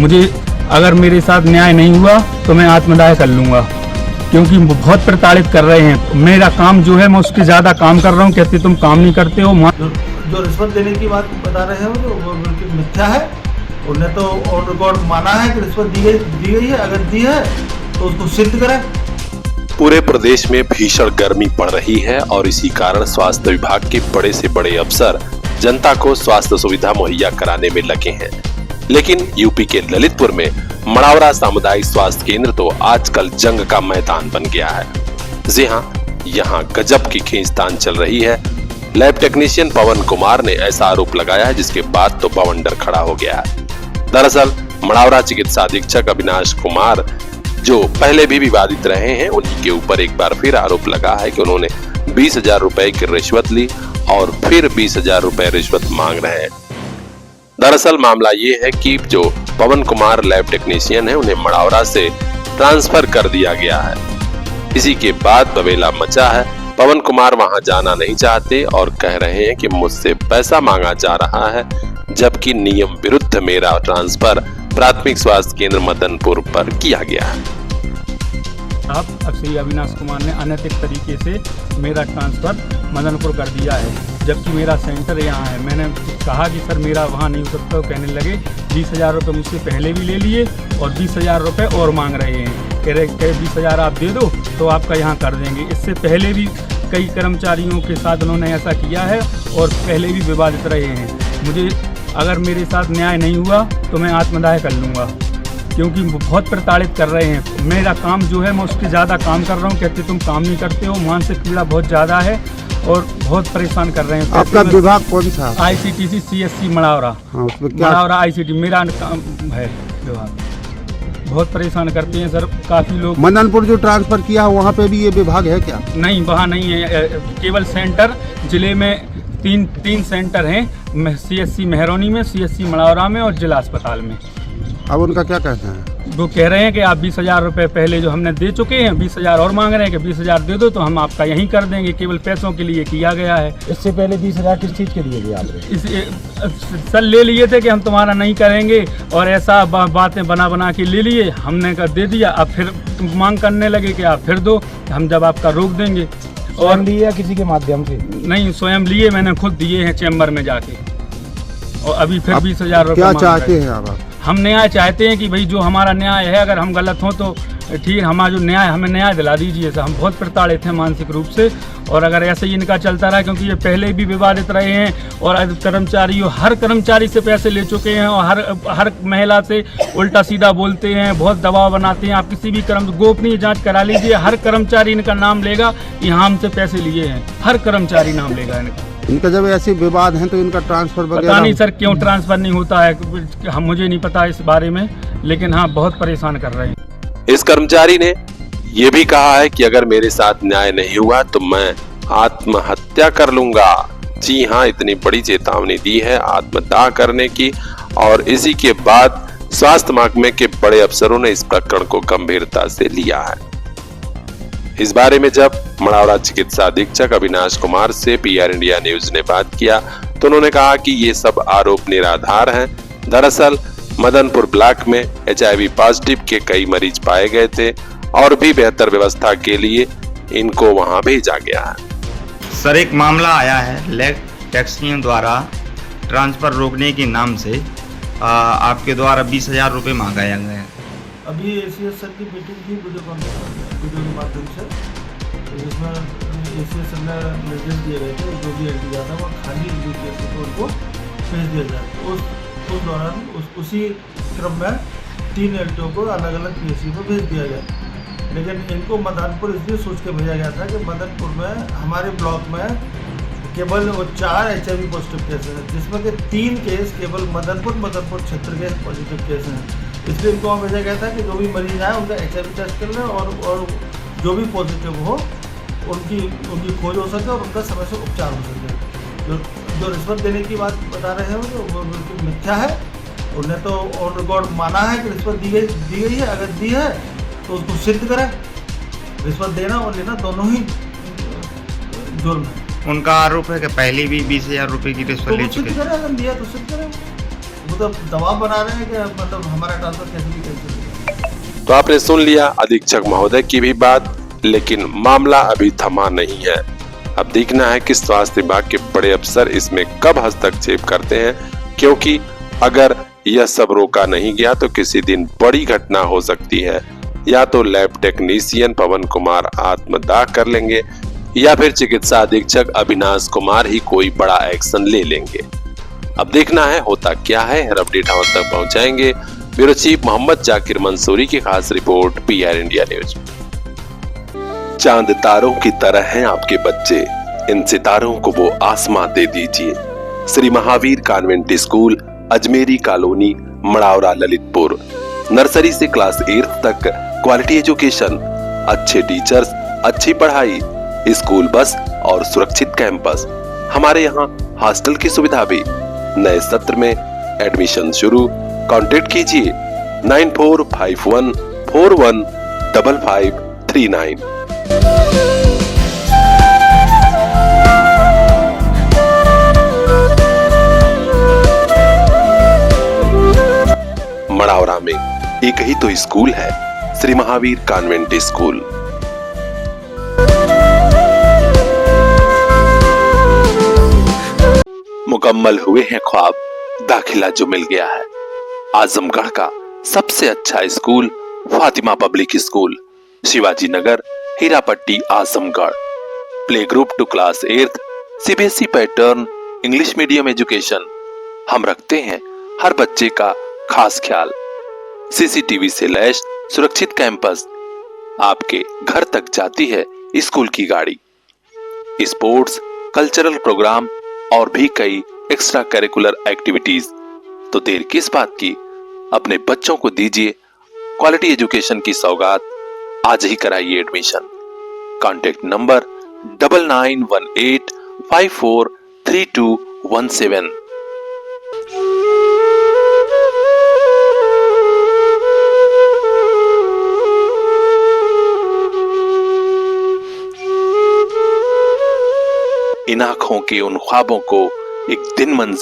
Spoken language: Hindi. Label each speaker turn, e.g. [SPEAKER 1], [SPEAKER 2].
[SPEAKER 1] मुझे अगर मेरे साथ न्याय नहीं हुआ तो मैं आत्मदाह कर लूँगा, क्योंकि बहुत प्रताड़ित कर रहे हैं। मेरा काम जो है मैं उसके ज़्यादा काम कर रहा हूँ। कहते तुम काम नहीं करते हो।
[SPEAKER 2] जो रिश्वत देने की बात बता रहे हैं वो बिल्कुल मिथ्या है। उन्हें तो ऑन रिकॉर्ड माना है कि रिश्वत दी गई है। अगर दी है तो उसको सिद्ध करें।
[SPEAKER 3] पूरे प्रदेश में भीषण गर्मी पड़ रही है और इसी कारण स्वास्थ्य विभाग के बड़े से बड़े अफसर जनता को स्वास्थ्य सुविधा मुहैया कराने में लगे हैं। लेकिन यूपी के ललितपुर में मड़ावरा सामुदायिक स्वास्थ्य केंद्र तो आजकल जंग का मैदान बन गया है। जी हाँ, यहाँ गजब की खींचतान चल रही है। लैब टेक्नीशियन पवन कुमार ने ऐसा आरोप लगाया है जिसके बाद तो बवंडर खड़ा हो गया है। दरअसल मड़ावरा चिकित्सा अधीक्षक अविनाश कुमार जो पहले भी विवादित रहे हैं, उन्हीं के ऊपर एक बार फिर आरोप लगा है कि उन्होंने 20,000 रुपए की रिश्वत ली और फिर 20,000 रुपए रिश्वत मांग रहे हैं। दरअसल मामला ये है कि जो पवन कुमार लैब टेक्नीशियन है उन्हें मड़ावरा से ट्रांसफर कर दिया गया है। इसी के बाद बवेला मचा है। पवन कुमार वहां जाना नहीं चाहते और कह रहे हैं कि मुझसे पैसा मांगा जा रहा है, जबकि नियम विरुद्ध मेरा ट्रांसफर प्राथमिक स्वास्थ्य केंद्र मदनपुर पर किया गया है।
[SPEAKER 1] अब श्री अविनाश कुमार ने अनैतिक तरीके से मेरा ट्रांसफर मदनपुर कर दिया है, जबकि मेरा सेंटर यहाँ है। मैंने कहा कि सर मेरा वहाँ नहीं हो सकता, कहने लगे 20,000 रुपये मुझसे पहले भी ले लिए और 20,000 रुपये और मांग रहे हैं। कह रहे 20,000 आप दे दो तो आपका यहाँ कर देंगे। इससे पहले भी कई कर्मचारियों के साथ उन्होंने ऐसा किया है और पहले भी विवादित रहे हैं। मुझे अगर मेरे साथ न्याय नहीं हुआ तो मैं आत्मदाह कर लूँगा, क्योंकि बहुत प्रताड़ित कर रहे हैं। मेरा काम जो है मैं उसके ज़्यादा काम कर रहा हूँ। कहते तुम काम नहीं करते हो। मानसिक पीड़ा बहुत ज़्यादा है और बहुत परेशान कर रहे हैं।
[SPEAKER 4] आपका विभाग कौन सा?
[SPEAKER 1] ICTC CSC Madawara.
[SPEAKER 4] हाँ, उसमें क्या?
[SPEAKER 1] मड़ावरा ICT मेरा काम है विभाग। बहुत परेशान करते हैं सर। काफ़ी लोग
[SPEAKER 4] मदनपुर जो ट्रांसफर किया वहाँ पे भी ये विभाग है क्या?
[SPEAKER 1] नहीं, वहाँ नहीं है। केवल सेंटर जिले में तीन सेंटर हैं, CSC मेहरौनी में, CSC मड़ावरा में और जिला अस्पताल में।
[SPEAKER 4] अब उनका क्या कहना है?
[SPEAKER 1] वो कह रहे हैं कि आप 20,000 रुपये पहले जो हमने दे चुके हैं, 20,000 और मांग रहे हैं कि 20,000 दे दो तो हम आपका यहीं कर देंगे। केवल पैसों के लिए किया गया है।
[SPEAKER 5] इससे पहले 20,000 किस चीज़ के लिए दिए आपने?
[SPEAKER 1] सर ले लिए थे कि हम तुम्हारा नहीं करेंगे और ऐसा बातें बना के ले लिए। हमने कर दे दिया। अब फिर तुम मांग करने लगे कि आप फिर दो, हम जब आपका रोक देंगे।
[SPEAKER 5] और लिए या किसी के माध्यम से?
[SPEAKER 1] नहीं, स्वयं लिए। मैंने खुद दिए हैं चैम्बर में जाके। और अभी फिर 20,000 रुपये
[SPEAKER 4] क्या चाहते हैं आप?
[SPEAKER 1] हम न्याय चाहते हैं कि भाई जो हमारा न्याय है, अगर हम गलत हों तो ठीक, हमारा जो न्याय, हमें न्याय दिला दीजिए। हम बहुत प्रताड़ित हैं मानसिक रूप से, और अगर ऐसे ही इनका चलता रहा, क्योंकि ये पहले भी विवादित रहे हैं और हर कर्मचारी से पैसे ले चुके हैं और हर महिला से उल्टा सीधा बोलते हैं, बहुत दबाव बनाते हैं। आप किसी भी गोपनीय जांच करा लीजिए, हर कर्मचारी इनका नाम लेगा यहाँ हमसे पैसे लिए हैं। हर कर्मचारी नाम लेगा
[SPEAKER 4] इनका। जब ऐसे विवाद हैं तो इनका ट्रांसफर वगैरह
[SPEAKER 1] पता नहीं सर क्यों ट्रांसफर नहीं होता है, हम मुझे नहीं पता इस बारे में, लेकिन हाँ बहुत परेशान कर रहे हैं।
[SPEAKER 3] इस कर्मचारी ने यह भी कहा है कि अगर मेरे साथ न्याय नहीं हुआ तो मैं आत्महत्या कर लूंगा। जी हाँ, इतनी बड़ी चेतावनी दी है आत्मदाह करने की, और इसी के बाद स्वास्थ्य महकमे के बड़े अफसरों ने इस प्रकरण को गंभीरता से लिया है। इस बारे में जब मड़ावरा चिकित्सा अधीक्षक अविनाश कुमार से PR इंडिया न्यूज ने बात किया तो उन्होंने कहा कि ये सब आरोप निराधार हैं। दरअसल मदनपुर ब्लॉक में HIV पॉजिटिव के कई मरीज पाए गए थे और भी बेहतर व्यवस्था के लिए इनको वहां भेजा गया है।
[SPEAKER 6] सर, एक मामला आया है लैब टेक्नीशियन द्वारा ट्रांसफर रोकने के नाम से आपके द्वारा 20,000 रुपये मांगाया गया है।
[SPEAKER 2] अभी ACS सर की मीटिंग थी वीडियो के माध्यम से, जिसमें ACS सर ने निर्देश दिए गए थे जो भी दिया था वो खाली UPSC को उनको भेज दिया जाए। उस दौरान उसी क्रम में 3 LTO को अलग अलग PSC को भेज दिया गया। लेकिन इनको मदनपुर इसलिए सोच के भेजा गया था कि मदनपुर में हमारे ब्लॉक में केवल वो 4 HIV पॉजिटिव केस हैं, जिसमें कि 3 केस केवल मदनपुर क्षेत्र के पॉजिटिव केस हैं। इसलिए इनको वहाँ भेजा गया था कि जो भी मरीज आए उनका HIV टेस्ट कर लें और जो भी पॉजिटिव हो उनकी खोज हो सके और उनका समय से उपचार हो सके। जो रिश्वत देने की बात बता रहे हैं वो बिल्कुल मिथ्या है। उन्हें तो ऑन रिकॉर्ड माना है कि रिश्वत दी गई है। अगर दी है तो उसको सिद्ध करें। रिश्वत देना और लेना दोनों ही जुर्म है।
[SPEAKER 6] उनका आरोप है कि पहले भी 20,000 रुपये की रिश्वत ले चुके हैं।
[SPEAKER 2] अगर दिया तो सिद्ध करें। वो तो दबाव बना रहे हैं कि मतलब हमारा ट्रांसफर कैसे भी कैसे।
[SPEAKER 3] तो आपने सुन लिया अधीक्षक महोदय की भी बात, लेकिन मामला अभी थमा नहीं है। अब देखना है कि स्वास्थ्य विभाग के बड़े अफसर इसमें कब हस्तक्षेप करते हैं, क्योंकि अगर यह सब रोका नहीं गया तो किसी दिन बड़ी घटना हो सकती है। या तो लैब टेक्नीशियन पवन कुमार आत्मदाह कर लेंगे या फिर चिकित्सा अधीक्षक अविनाश कुमार ही कोई बड़ा एक्शन ले लेंगे। अब देखना है होता क्या है। हर अपडेट हम तक पहुंचाएंगे। ब्यूरो चीफ मोहम्मद जाकिर मंसूरी की खास रिपोर्ट, PR इंडिया न्यूज। चांद तारों की तरह हैं आपके बच्चे, इन सितारों को वो आसमां दे दीजिए। Shri Mahavir convent school, Ajmeri colony, Madawara, Lalitpur. Nursery से क्लास 8 तक क्वालिटी एजुकेशन, अच्छे टीचर्स, अच्छी पढ़ाई, स्कूल बस और सुरक्षित कैंपस। हमारे यहाँ हॉस्टल की सुविधा भी। नए सत्र में एडमिशन शुरू। कांटेक्ट कीजिए 9451415539। मड़ावरा में एक ही तो स्कूल है, श्री महावीर कॉन्वेंट स्कूल। मुकम्मल हुए हैं ख्वाब, दाखिला जो मिल गया है। आजमगढ़ का सबसे अच्छा school Fatima public school, Shivaji Nagar, Hirapatti, Azamgarh. Play group to class 8, CBSE pattern, English medium education. हम रखते हैं हर बच्चे का खास ख्याल। CCTV से लैस सुरक्षित कैंपस। आपके घर तक जाती है स्कूल की गाड़ी। स्पोर्ट्स, कल्चरल प्रोग्राम और भी कई एक्स्ट्रा करिकुलर एक्टिविटीज। तो देर किस बात की, अपने बच्चों को दीजिए क्वालिटी एजुकेशन की सौगात। आज ही कराइए एडमिशन। Contact number 9918543217। इन आंखों के उन ख्वाबों को एक दिन मंजिल